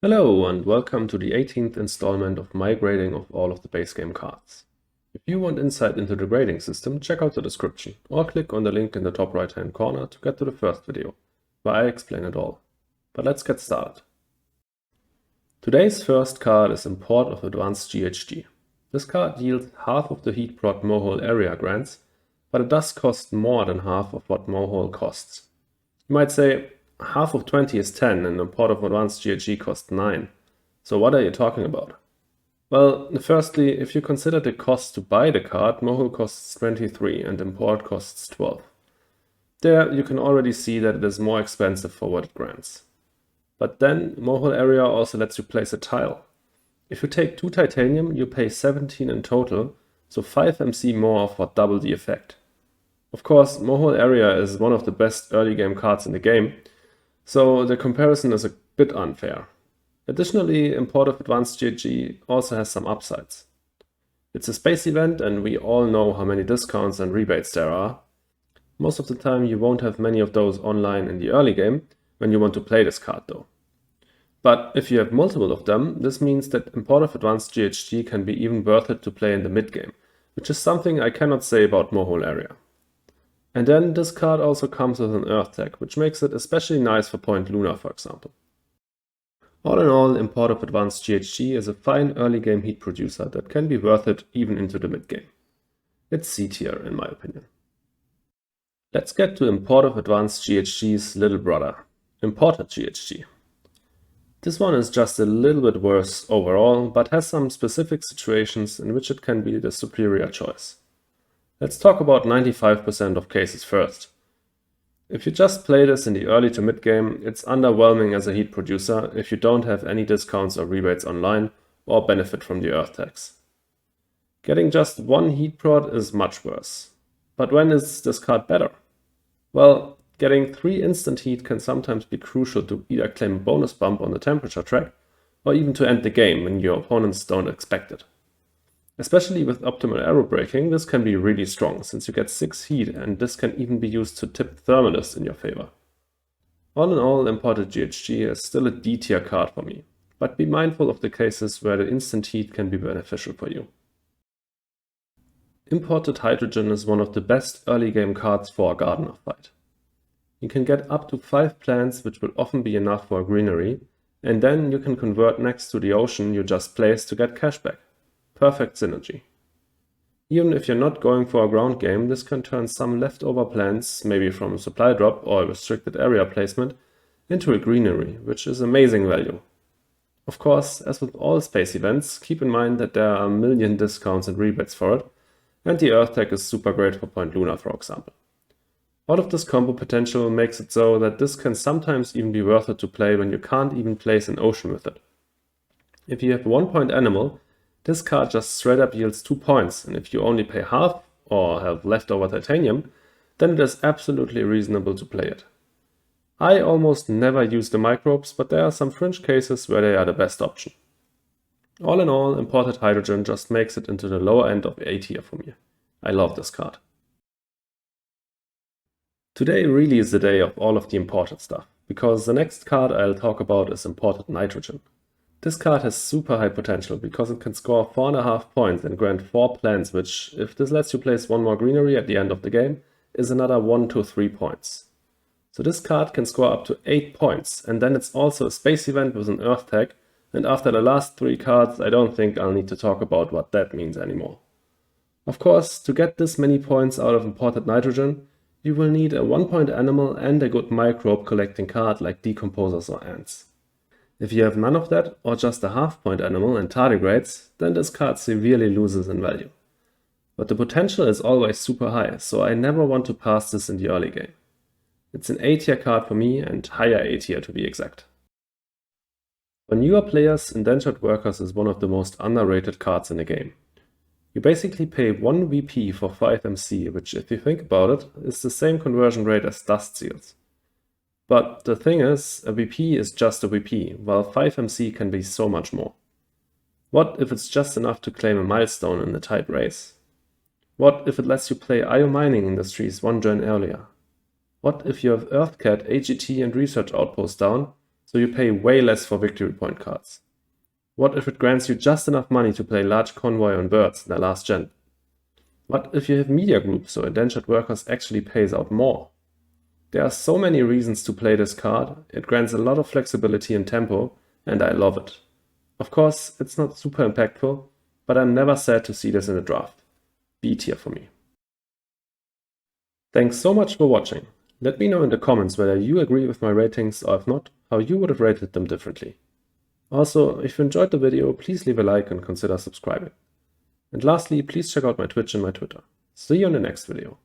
Hello and welcome to the 18th installment of my grading of all of the base game cards. If you want insight into the grading system, check out the description or click on the link in the top right hand corner to get to the first video, where I explain it all. But let's get started. Today's first card is Import of Advanced GHG. This card yields half of the heat prod Mohole area grants, but it does cost more than half of what Mohole costs. You might say, half of 20 is 10 and Import of Advanced GHG costs 9. So what are you talking about? Well, firstly, if you consider the cost to buy the card, Mohole costs 23 and Import costs 12. There you can already see that it is more expensive for what it grants. But then Mohole area also lets you place a tile. If you take 2 titanium, you pay 17 in total, so 5 MC more for double the effect. Of course, Mohole area is one of the best early game cards in the game, so the comparison is a bit unfair. Additionally, Import of Advanced GHG also has some upsides. It's a space event and we all know how many discounts and rebates there are. Most of the time you won't have many of those online in the early game when you want to play this card though. But if you have multiple of them, this means that Import of Advanced GHG can be even worth it to play in the mid game, which is something I cannot say about Mohole area. And then this card also comes with an Earth tag, which makes it especially nice for Point Luna, for example. All in all, Import of Advanced GHG is a fine early game heat producer that can be worth it even into the mid game. It's C tier in my opinion. Let's get to Import of Advanced GHG's little brother, Imported GHG. This one is just a little bit worse overall, but has some specific situations in which it can be the superior choice. Let's talk about 95% of cases first. If you just play this in the early to mid game, it's underwhelming as a heat producer if you don't have any discounts or rebates online or benefit from the Earth tax. Getting just one heat prod is much worse. But when is this card better? Well, getting 3 instant heat can sometimes be crucial to either claim a bonus bump on the temperature track or even to end the game when your opponents don't expect it. Especially with optimal arrow braking, this can be really strong, since you get 6 heat and this can even be used to tip Thermalist in your favor. All in all, Imported GHG is still a D tier card for me, but be mindful of the cases where the instant heat can be beneficial for you. Imported Hydrogen is one of the best early game cards for a Gardener fight. You can get up to 5 plants, which will often be enough for a greenery, and then you can convert next to the ocean you just placed to get cashback. Perfect synergy. Even if you're not going for a ground game, this can turn some leftover plants, maybe from a supply drop or a restricted area placement, into a greenery, which is amazing value. Of course, as with all space events, keep in mind that there are a million discounts and rebates for it, and the Earth tag is super great for Point Luna, for example. All of this combo potential makes it so that this can sometimes even be worth it to play when you can't even place an ocean with it. If you have 1 point animal, this card just straight up yields 2 points, and if you only pay half or have leftover titanium, then it is absolutely reasonable to play it. I almost never use the microbes, but there are some fringe cases where they are the best option. All in all, Imported Hydrogen just makes it into the lower end of A tier for me. I love this card. Today really is the day of all of the imported stuff, because the next card I'll talk about is Imported Nitrogen. This card has super high potential because it can score 4.5 points and grant 4 plants, which, if this lets you place 1 more greenery at the end of the game, is another 1 to 3 points. So this card can score up to 8 points, and then it's also a space event with an Earth tag, and after the last 3 cards I don't think I'll need to talk about what that means anymore. Of course, to get this many points out of Imported Nitrogen, you will need a 1 point animal and a good microbe collecting card like Decomposers or Ants. If you have none of that, or just a half point animal and tardigrades, then this card severely loses in value. But the potential is always super high, so I never want to pass this in the early game. It's an A tier card for me, and higher A tier to be exact. For newer players, Indentured Workers is one of the most underrated cards in the game. You basically pay 1 VP for 5 MC, which, if you think about it, is the same conversion rate as Dust Seals. But the thing is, a VP is just a VP, while 5 MC can be so much more. What if it's just enough to claim a milestone in the tight race? What if it lets you play IO Mining Industries 1 gen earlier? What if you have EarthCat, AGT and Research Outpost down, so you pay way less for victory point cards? What if it grants you just enough money to play large convoy on birds in the last gen? What if you have media groups so Indentured Workers actually pays out more? There are so many reasons to play this card, it grants a lot of flexibility and tempo, and I love it. Of course, it's not super impactful, but I'm never sad to see this in a draft. B tier for me. Thanks so much for watching. Let me know in the comments whether you agree with my ratings, or if not, how you would have rated them differently. Also, if you enjoyed the video, please leave a like and consider subscribing. And lastly, please check out my Twitch and my Twitter. See you in the next video.